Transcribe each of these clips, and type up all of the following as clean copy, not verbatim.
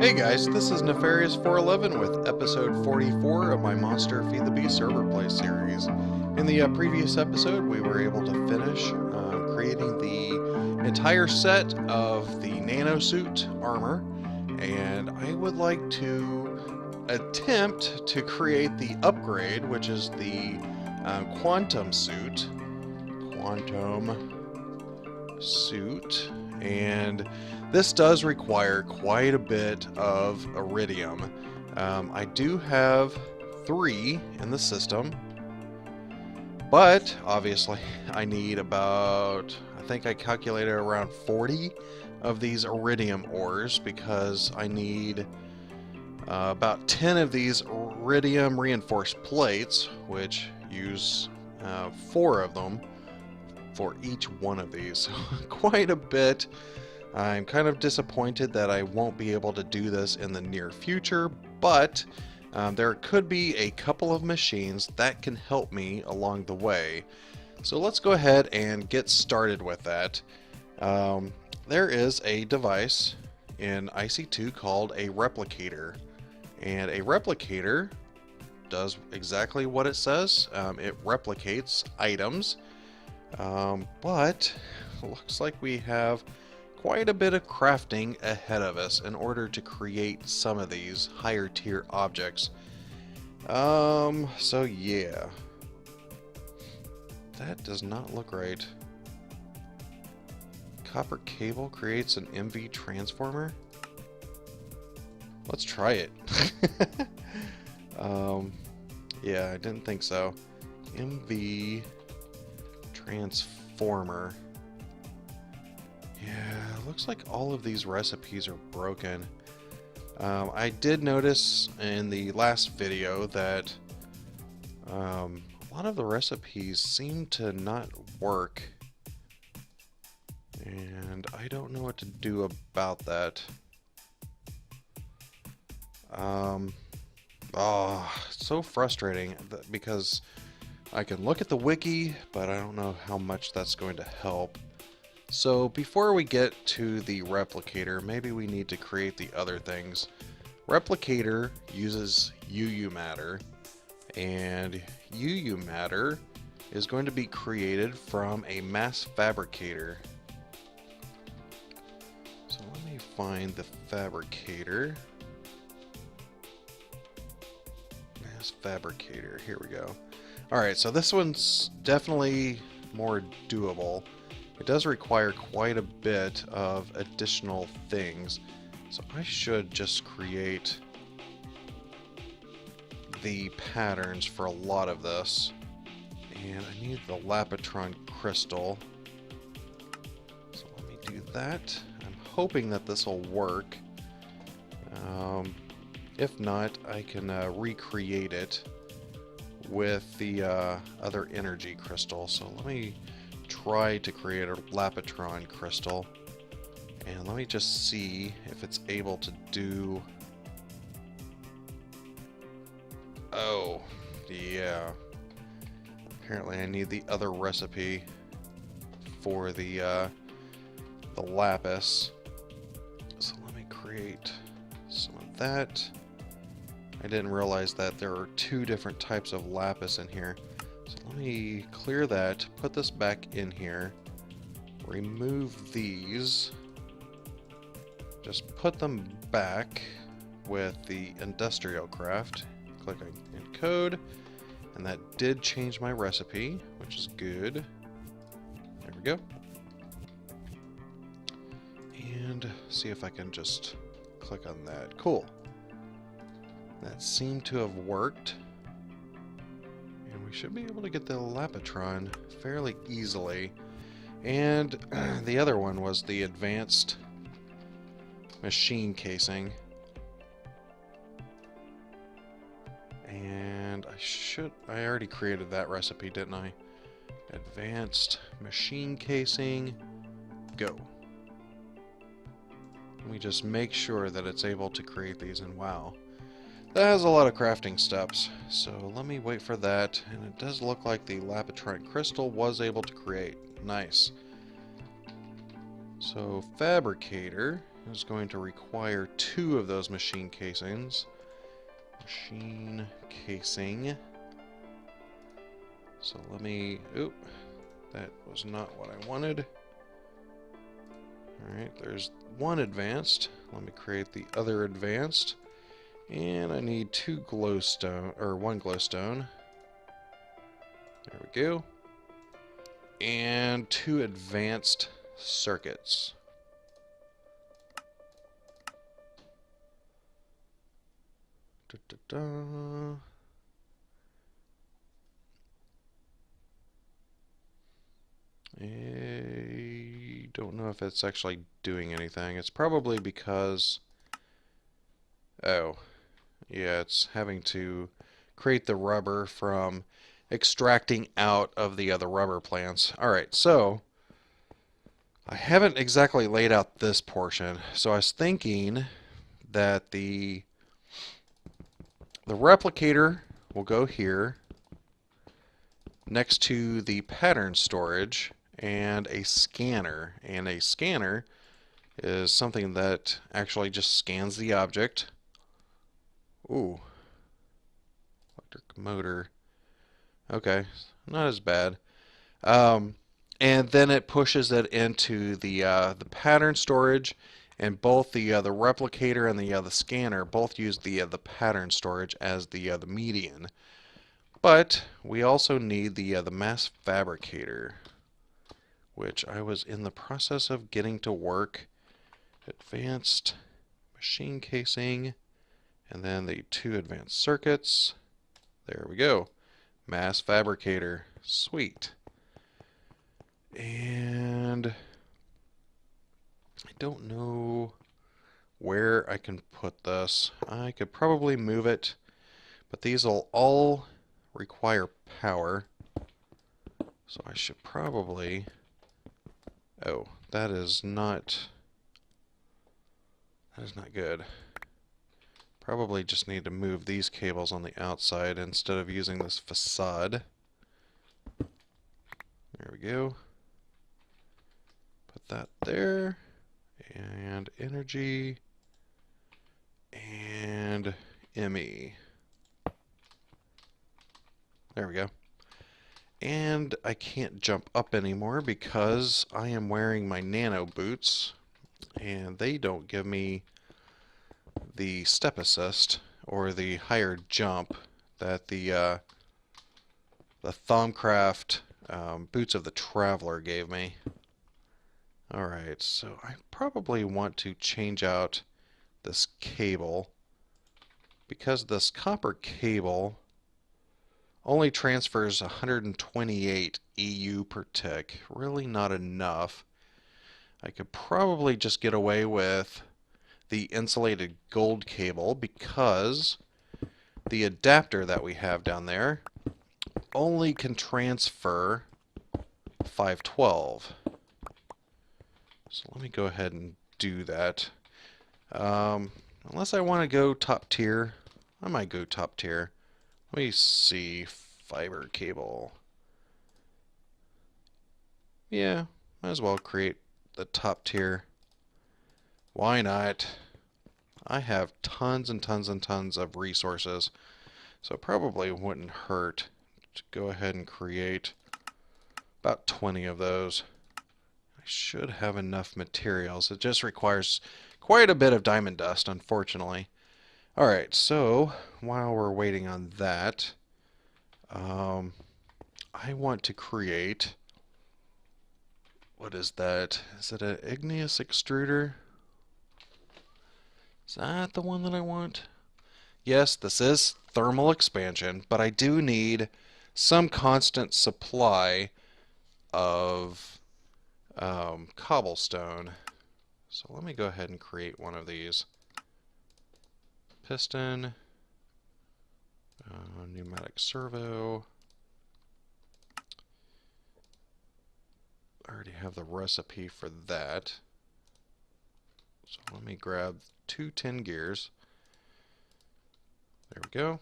Hey guys, this is Nefarious411 with episode 44 of my Monster Feed the Beast server play series. In the previous episode, we were able to finish creating the entire set of the nanosuit armor, and I would like to attempt to create the upgrade, which is the quantum suit. And this does require quite a bit of iridium. I do have 3 in the system, but obviously I need about, I think I calculated around 40 of these iridium ores because I need about 10 of these iridium reinforced plates, which use 4 of them for each one of these. Quite a bit. I'm kind of disappointed that I won't be able to do this in the near future, but there could be a couple of machines that can help me along the way. So let's go ahead and get started with that. There is a device in IC2 called a replicator, and a replicator does exactly what it says. It replicates items, but looks like we have quite a bit of crafting ahead of us in order to create some of these higher tier objects. So yeah. That does not look right. Copper cable creates an MV transformer? Let's try it. Yeah, I didn't think so. MV transformer. Yeah, looks like all of these recipes are broken. I did notice in the last video that a lot of the recipes seem to not work, and I don't know what to do about that. It's so frustrating because I can look at the wiki, but I don't know how much that's going to help. So before we get to the replicator, maybe we need to create the other things. Replicator uses UU matter, and UU matter is going to be created from a mass fabricator. So let me find the fabricator. Mass fabricator, here we go. Alright, so this one's definitely more doable. It does require quite a bit of additional things, so I should just create the patterns for a lot of this. And I need the Lapatron crystal, so let me do that. I'm hoping that this will work. If not, I can recreate it with the other energy crystal. So let me try to create a Lapatron crystal, and let me just see if it's able to do. Oh yeah, apparently I need the other recipe for the lapis, so let me create some of that. I didn't realize that there are 2 different types of lapis in here. So let me clear that, put this back in here, remove these, just put them back with the industrial craft, click on encode, and that did change my recipe, which is good. There we go. And see if I can just click on that. Cool. That seemed to have worked. We should be able to get the Lapatron fairly easily. And the other one was the advanced machine casing. And I already created that recipe, didn't I? Advanced machine casing, go. Let me just make sure that it's able to create these, and wow. That has a lot of crafting steps, so let me wait for that, and it does look like the Lapatron crystal was able to create. Nice. So fabricator is going to require 2 of those machine casings. Machine casing. So let me... Oop. That was not what I wanted. Alright, there's one advanced. Let me create the other advanced. And I need 2 glowstone, or 1 glowstone. There we go. And 2 advanced circuits. Da, da, da. I don't know if it's actually doing anything. It's probably because... Oh. Yeah, it's having to create the rubber from extracting out of the other rubber plants. Alright, so... I haven't exactly laid out this portion. So I was thinking that the replicator will go here next to the pattern storage and a scanner. And a scanner is something that actually just scans the object. Ooh. Electric motor. Okay, not as bad. And then it pushes it into the pattern storage, and both the replicator and the scanner both use the pattern storage as the median. But we also need the mass fabricator, which I was in the process of getting to work. Advanced machine casing, and then the 2 advanced circuits. There we go. Mass fabricator. Sweet. And I don't know where I can put this. I could probably move it, but these will all require power. So I should probably... Oh, that is not good. Probably just need to move these cables on the outside instead of using this facade. There we go. Put that there. And energy. And ME. There we go. And I can't jump up anymore because I am wearing my nano boots, and they don't give me the step assist or the higher jump that the Thaumcraft Boots of the Traveler gave me. Alright, so I probably want to change out this cable because this copper cable only transfers 128 EU per tick. Really not enough. I could probably just get away with the insulated gold cable because the adapter that we have down there only can transfer 512. So let me go ahead and do that. Unless I want to go top tier, I might go top tier. Let me see. Fiber cable. Yeah, might as well create the top tier. Why not? I have tons and tons and tons of resources, so it probably wouldn't hurt to go ahead and create about 20 of those. I should have enough materials. It just requires quite a bit of diamond dust, unfortunately. Alright, so while we're waiting on that, I want to create... What is that? Is it an igneous extruder? Is that the one that I want? Yes, this is thermal expansion, but I do need some constant supply of cobblestone. So let me go ahead and create one of these. Piston, pneumatic servo. I already have the recipe for that. So let me grab 2 tin gears. There we go.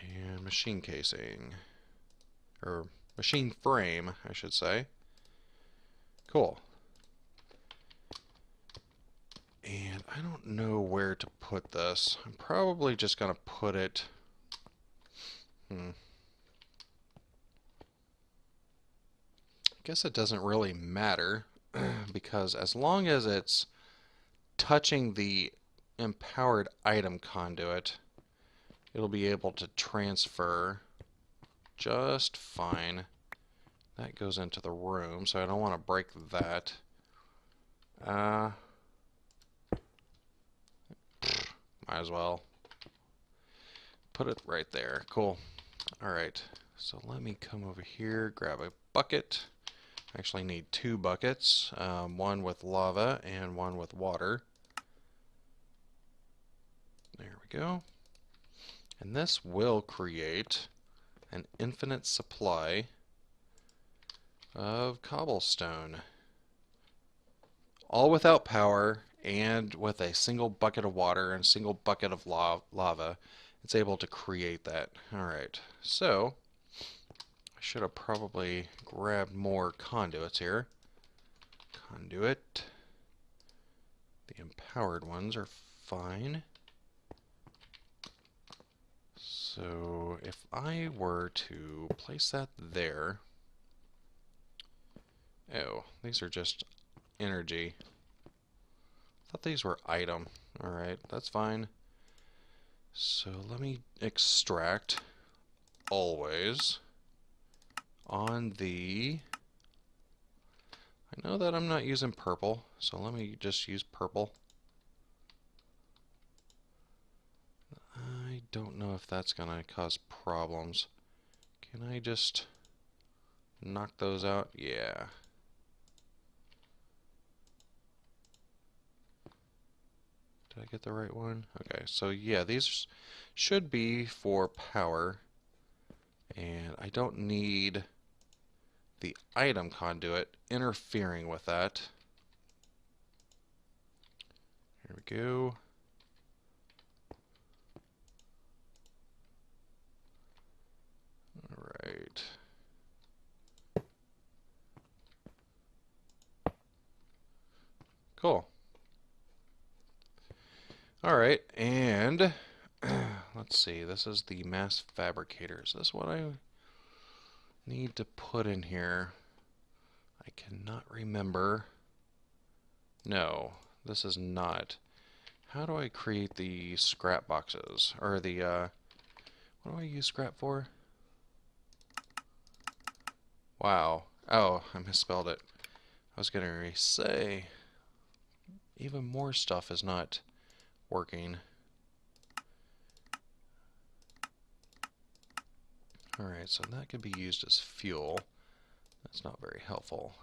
And machine casing. Or machine frame, I should say. Cool. And I don't know where to put this. I'm probably just going to put it... I guess it doesn't really matter because as long as it's touching the empowered item conduit, it'll be able to transfer just fine. That goes into the room, so I don't want to break that. Might as well put it right there. Cool. Alright, so let me come over here, grab a bucket. I actually need two buckets, one with lava and one with water. There we go. And this will create an infinite supply of cobblestone. All without power and with a single bucket of water and a single bucket of lava. It's able to create that. Alright, so I should have probably grabbed more conduits here. Conduit. The empowered ones are fine. So if I were to place that there... Oh, these are just energy. I thought these were item. Alright, that's fine. So let me extract always on the... I know that I'm not using purple, so let me just use purple. I don't know if that's going to cause problems. Can I just knock those out? Yeah. Did I get the right one? Okay, so yeah, these should be for power. And I don't need the item conduit interfering with that. Here we go. Alright. Cool. Alright, and let's see, this is the mass fabricator. Is this what I need to put in here? I cannot remember. No, this is not. How do I create the scrap boxes? Or the, what do I use scrap for? Wow. Oh, I misspelled it. I was going to say, even more stuff is not working. Alright, so that could be used as fuel. That's not very helpful.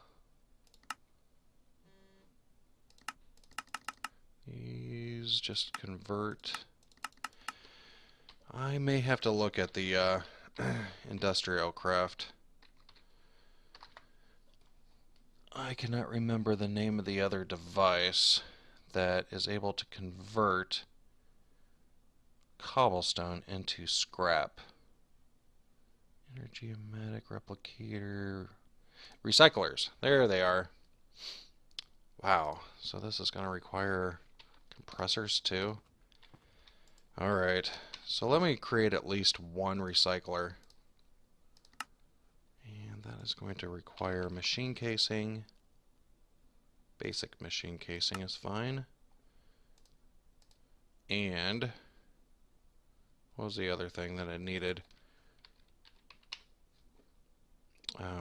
These just convert. I may have to look at the industrial craft. I cannot remember the name of the other device that is able to convert cobblestone into scrap. Energetic replicator. Recyclers. There they are. Wow. So this is going to require compressors too. Alright. So let me create at least one recycler. And that is going to require machine casing. Basic machine casing is fine. And what was the other thing that I needed?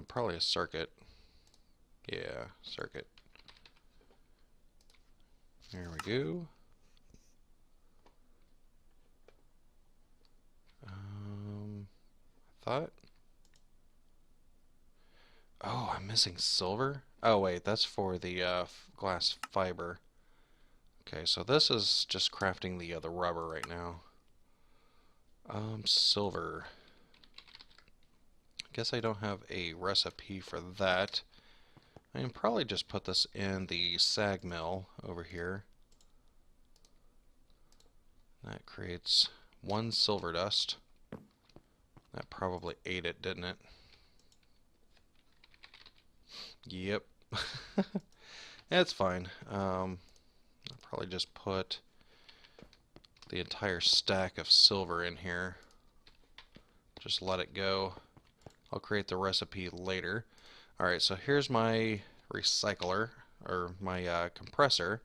Probably a circuit. Yeah, circuit. There we go. I thought. Oh, I'm missing silver? Oh, wait, that's for the glass fiber. Okay, so this is just crafting the rubber right now. Silver. I guess I don't have a recipe for that. I can probably just put this in the sag mill over here. That creates one silver dust. That probably ate it, didn't it? Yep. That's fine. I'll probably just put the entire stack of silver in here. Just let it go. I'll create the recipe later. Alright, so here's my recycler, or my compressor.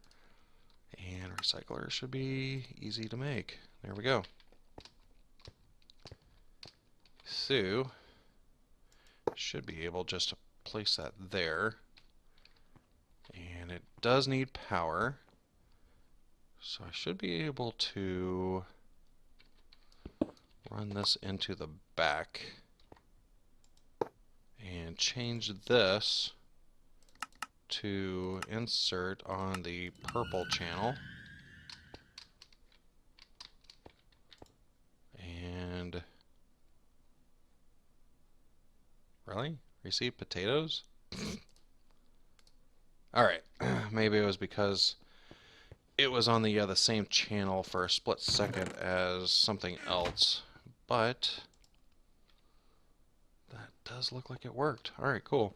And recycler should be easy to make. There we go. So, should be able just to place that there. And it does need power. So I should be able to run this into the back and change this to insert on the purple channel. And really? Receive potatoes? Alright, maybe it was because it was on the same channel for a split second as something else, but that does look like it worked. Alright, cool.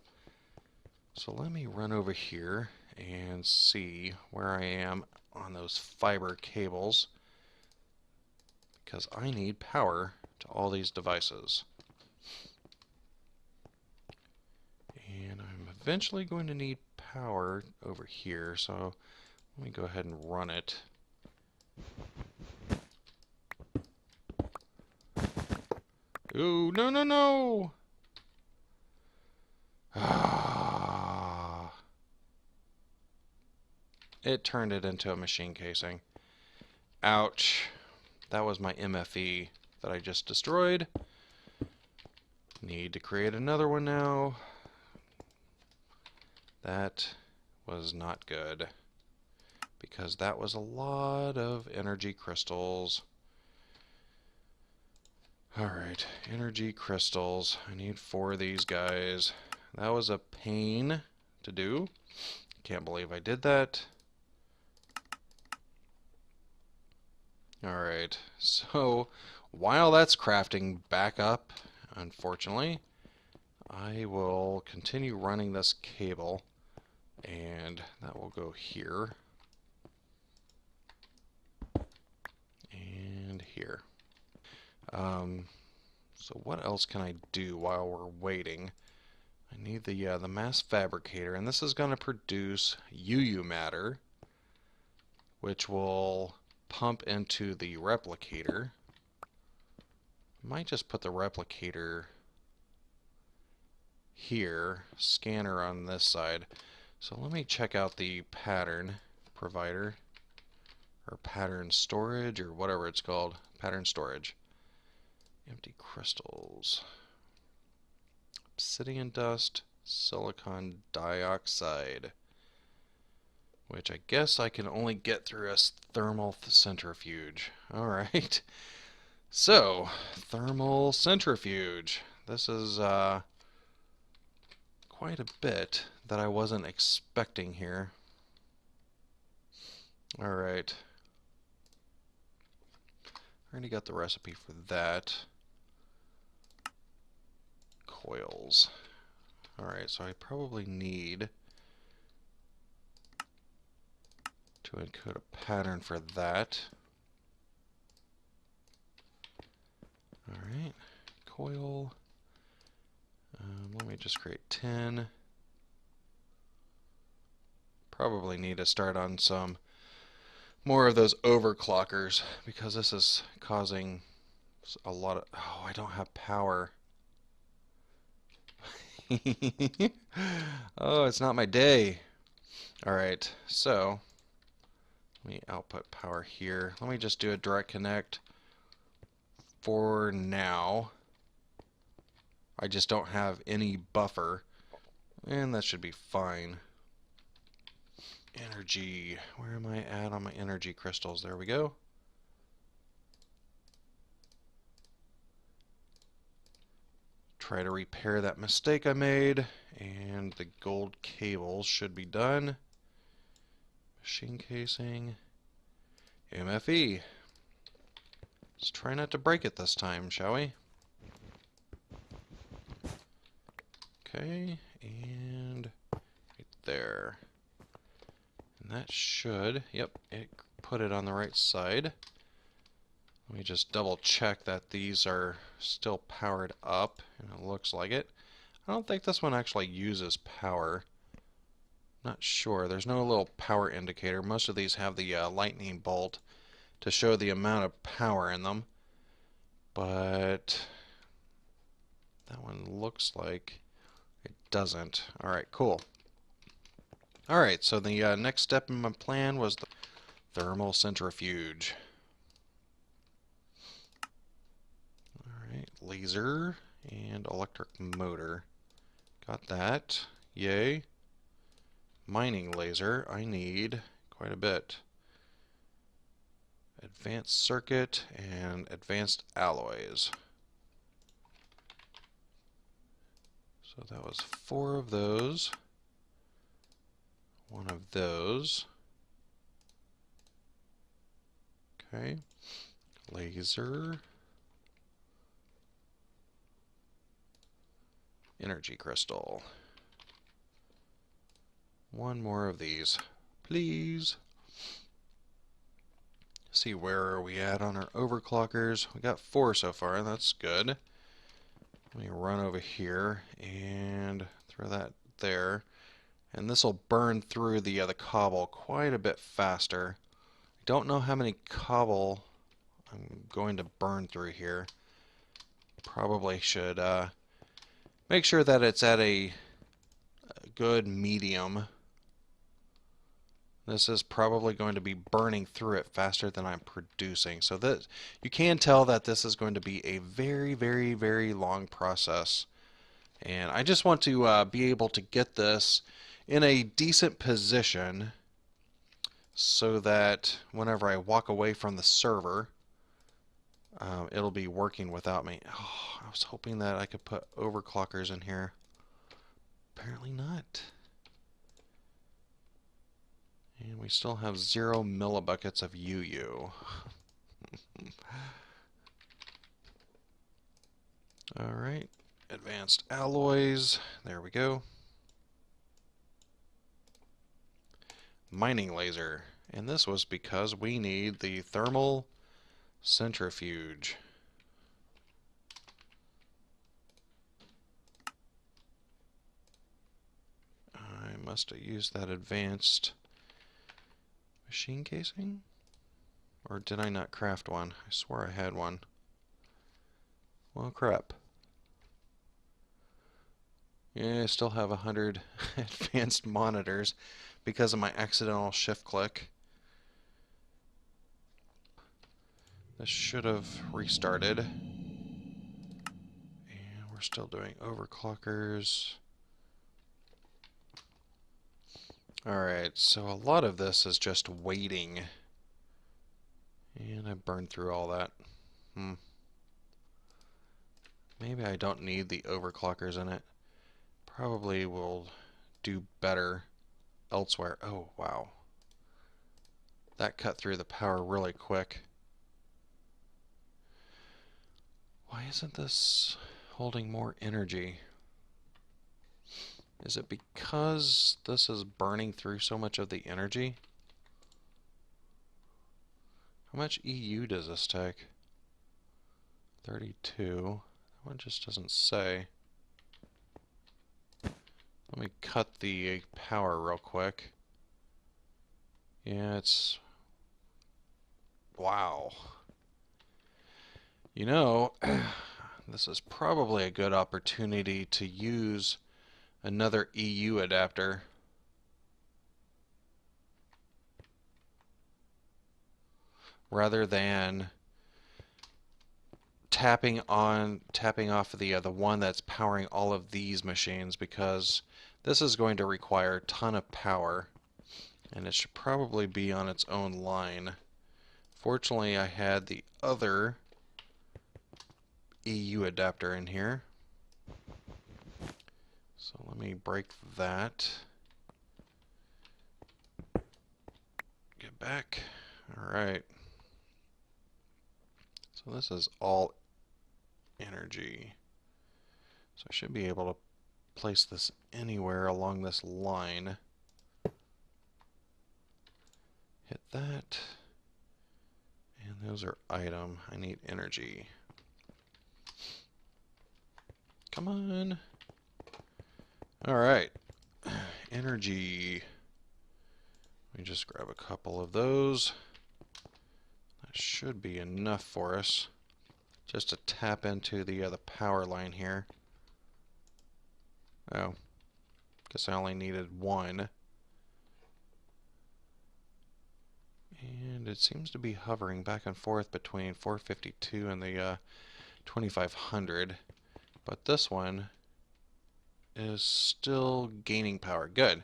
So let me run over here and see where I am on those fiber cables, because I need power to all these devices. And I'm eventually going to need power over here, so let me go ahead and run it. Ooh, no, no, no! Ah. It turned it into a machine casing. Ouch. That was my MFE that I just destroyed. Need to create another one now. That was not good, because that was a lot of energy crystals. Alright, energy crystals. I need 4 of these guys. That was a pain to do. Can't believe I did that. Alright, so while that's crafting back up, unfortunately, I will continue running this cable, and that will go here and here. So what else can I do while we're waiting? I need the mass fabricator, and this is going to produce UU matter, which will pump into the replicator. I might just put the replicator here, scanner on this side. So let me check out the pattern provider, or pattern storage, or whatever it's called. Pattern storage. Empty crystals. Obsidian dust, silicon dioxide, which I guess I can only get through a thermal centrifuge. Alright. So, thermal centrifuge. This is quite a bit that I wasn't expecting here. Alright. I already got the recipe for that. Coils. Alright, so I probably need to encode a pattern for that. Alright, coil. Let me just create 10. Probably need to start on some more of those overclockers, because this is causing a lot of... Oh, I don't have power. Oh, it's not my day. Alright, so let me output power here. Let me just do a direct connect for now. I just don't have any buffer, and that should be fine. Energy. Where am I at on my energy crystals? There we go. Try to repair that mistake I made, and the gold cables should be done. Machine casing. MFE. Let's try not to break it this time, shall we? Okay, and right there. And that should, yep, it put it on the right side. Let me just double check that these are still powered up, and it looks like it. I don't think this one actually uses power. Not sure. There's no little power indicator. Most of these have the lightning bolt to show the amount of power in them. But that one looks like it doesn't. Alright, cool. Alright, so the next step in my plan was the thermal centrifuge. Alright, laser and electric motor. Got that. Yay. Mining laser, I need quite a bit. Advanced circuit and advanced alloys. So that was 4 of those. 1 of those. Okay. Laser. Energy crystal. 1 more of these, please. See, where are we at on our overclockers? We got 4 so far, that's good. Let me run over here and throw that there. And this will burn through the cobble quite a bit faster. I don't know how many cobble I'm going to burn through here. Probably should make sure that it's at a good medium. This is probably going to be burning through it faster than I'm producing. So that you can tell that this is going to be a very, very, very long process. And I just want to be able to get this in a decent position so that whenever I walk away from the server, it'll be working without me. Oh, I was hoping that I could put overclockers in here. Apparently not. And we still have 0 millibuckets of UU. Alright, advanced alloys. There we go. Mining laser. And this was because we need the thermal centrifuge. I must have used that advanced machine casing? Or did I not craft one? I swore I had one. Well, crap. Yeah, I still have 100 advanced monitors because of my accidental shift click. This should have restarted. And we're still doing overclockers. Alright, so a lot of this is just waiting. And I burned through all that. Maybe I don't need the overclockers in it. Probably will do better elsewhere. Oh, wow. That cut through the power really quick. Why isn't this holding more energy? Is it because this is burning through so much of the energy? How much EU does this take? 32. That one just doesn't say. Let me cut the power real quick. Yeah, it's... Wow. You know, this is probably a good opportunity to use another EU adapter. Rather than tapping off the one that's powering all of these machines, because this is going to require a ton of power and it should probably be on its own line. Fortunately, I had the other EU adapter in here. So let me break that. Get back. Alright. So this is all energy. So I should be able to place this anywhere along this line. Hit that. And those are item. I need energy. Come on. Alright. Energy. Let me just grab a couple of those. That should be enough for us. Just to tap into the power line here. Oh. Guess I only needed one. And it seems to be hovering back and forth between 452 and the 2500. But this one is still gaining power. Good.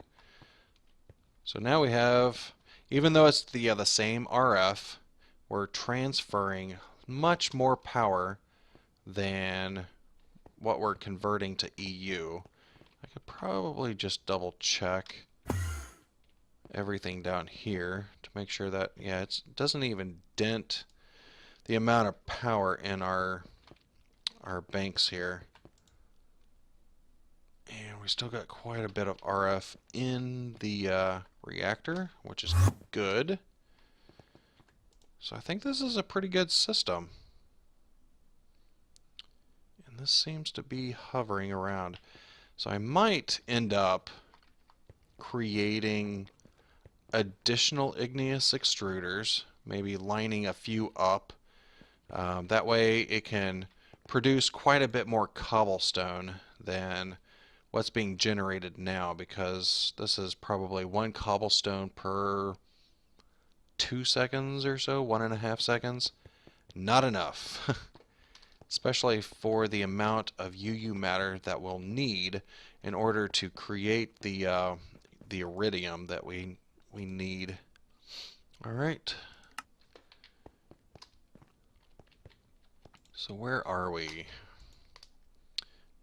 So now we have, even though it's the same RF, we're transferring much more power than what we're converting to EU. I could probably just double check everything down here to make sure that, yeah, it doesn't even dent the amount of power in our banks here. And we still got quite a bit of RF in the reactor, which is good. So I think this is a pretty good system. And this seems to be hovering around. So I might end up creating additional igneous extruders, maybe lining a few up. That way it can produce quite a bit more cobblestone than what's being generated now, because this is probably one cobblestone per 2 seconds or so, 1.5 seconds. Not enough. Especially for the amount of UU matter that we'll need in order to create the iridium that we need. All right. So where are we?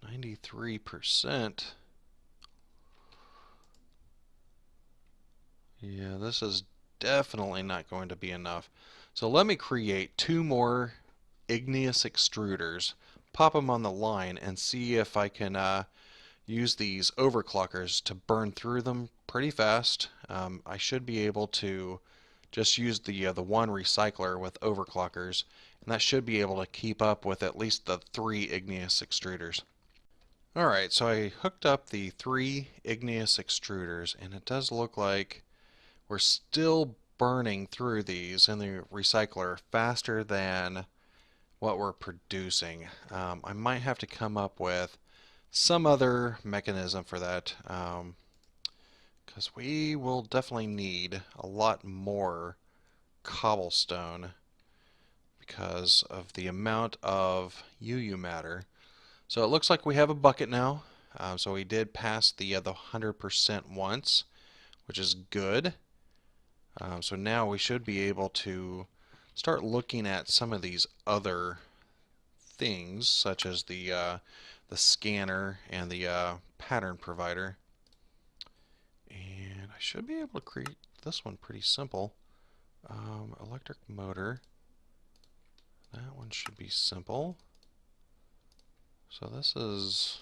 93%. Yeah, this is definitely not going to be enough. So let me create 2 more igneous extruders, pop them on the line, and see if I can use these overclockers to burn through them pretty fast. I should be able to just use the one recycler with overclockers, and that should be able to keep up with at least the 3 igneous extruders. Alright, so I hooked up the 3 igneous extruders, and it does look like we're still burning through these in the recycler faster than what we're producing. I might have to come up with some other mechanism for that, because we will definitely need a lot more cobblestone because of the amount of UU matter. So it looks like we have a bucket now. So we did pass the 100% once, which is good. So now we should be able to start looking at some of these other things, such as the scanner and the pattern provider. And I should be able to create this one pretty simple. Electric motor. That one should be simple. So this is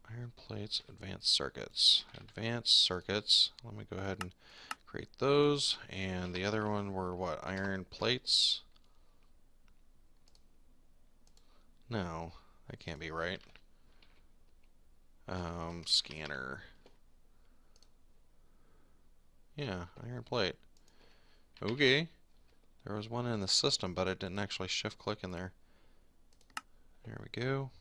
iron plates, advanced circuits. Advanced circuits. Let me go ahead and create those. And the other one were what? Iron plates? No, that can't be right. Scanner. Yeah, iron plate. Okay. There was one in the system, but it didn't actually shift click in there. There we go.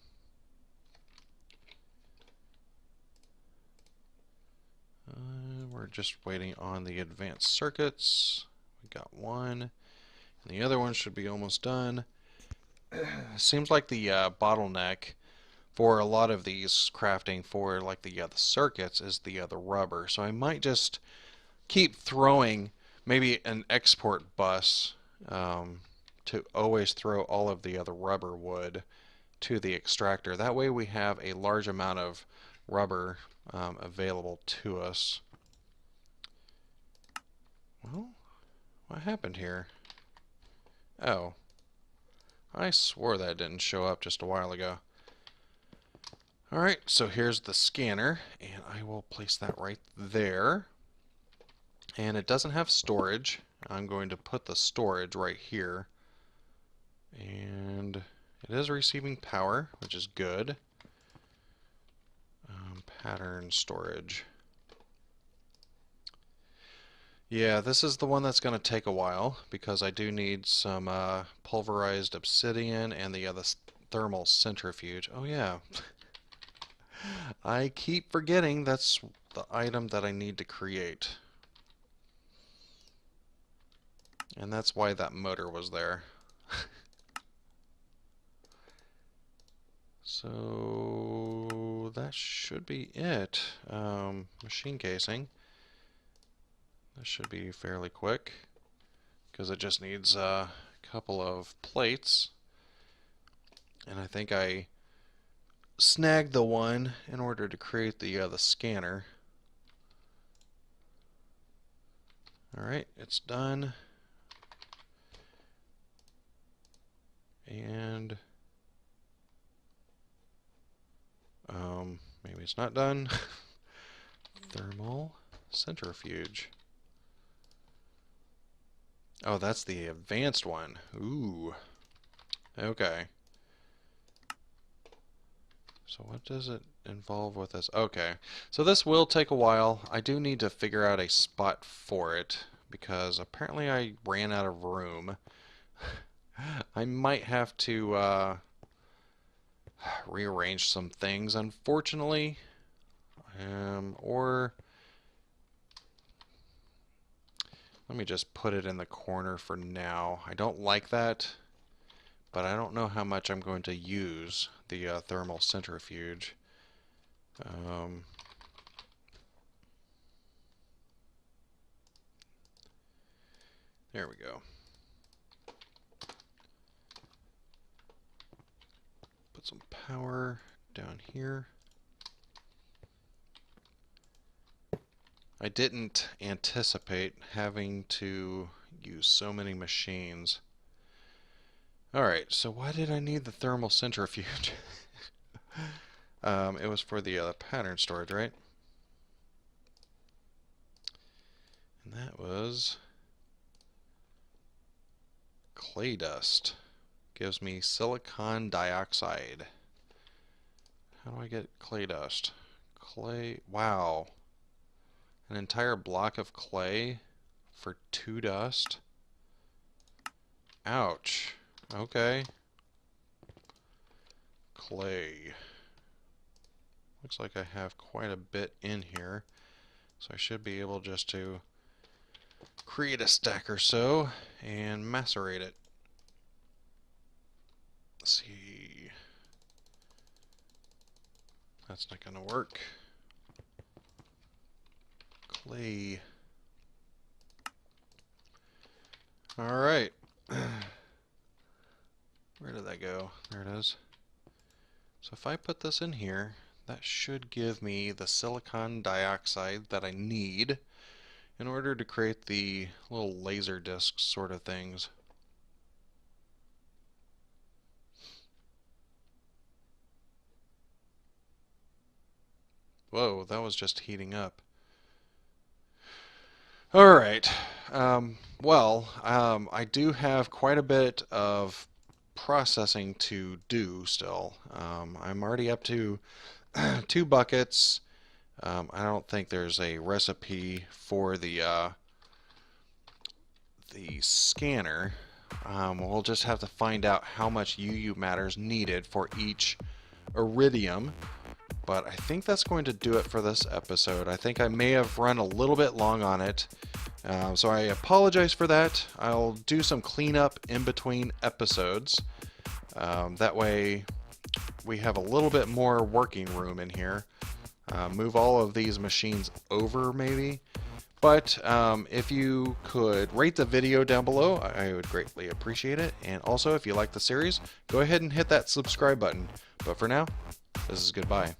We're just waiting on the advanced circuits. We got one. And the other one should be almost done. Seems like the bottleneck for a lot of these crafting for like the circuits is the rubber. So I might just keep throwing maybe an export bus to always throw all of the other rubber wood to the extractor. That way we have a large amount of rubber available to us. Well, what happened here? Oh, I swore that didn't show up just a while ago. Alright, so here's the scanner, and I will place that right there. and it doesn't have storage. I'm going to put the storage right here, and it is receiving power, which is good. Pattern storage. Yeah, this is the one that's going to take a while because I do need some pulverized obsidian and the other thermal centrifuge. Oh yeah, I keep forgetting that's the item that I need to create. And that's why that motor was there. So that should be it. Machine casing. This should be fairly quick because it just needs a couple of plates. And I think I snagged the one in order to create the scanner. Alright, it's done. And maybe it's not done. Thermal centrifuge. Oh, that's the advanced one. Ooh. Okay. So what does it involve with this? Okay. So this will take a while. I do need to figure out a spot for it because apparently I ran out of room. I might have to rearrange some things, unfortunately. Or let me just put it in the corner for now. I don't like that, but I don't know how much I'm going to use the thermal centrifuge. There we go. Put some power down here. I didn't anticipate having to use so many machines. Alright, so why did I need the thermal centrifuge? It was for the pattern storage, right? And that was clay dust. Gives me silicon dioxide. How do I get clay dust? Clay, wow. An entire block of clay for 2 dust? Ouch. Okay. Clay. Looks like I have quite a bit in here. So I should be able just to create a stack or so and macerate it. Let's see. That's not going to work. Clay. Alright. Where did that go? There it is. So if I put this in here, that should give me the silicon dioxide that I need in order to create the little laser disc sort of things. Whoa, that was just heating up. Alright, I do have quite a bit of processing to do still. I'm already up to 2 buckets. I don't think there's a recipe for the scanner. We'll just have to find out how much UU matter is needed for each iridium. But I think that's going to do it for this episode. I think I may have run a little bit long on it. So I apologize for that. I'll do some cleanup in between episodes. That way we have a little bit more working room in here. Move all of these machines over maybe. But if you could rate the video down below, I would greatly appreciate it. And also, if you like the series, go ahead and hit that subscribe button. But for now, this is goodbye.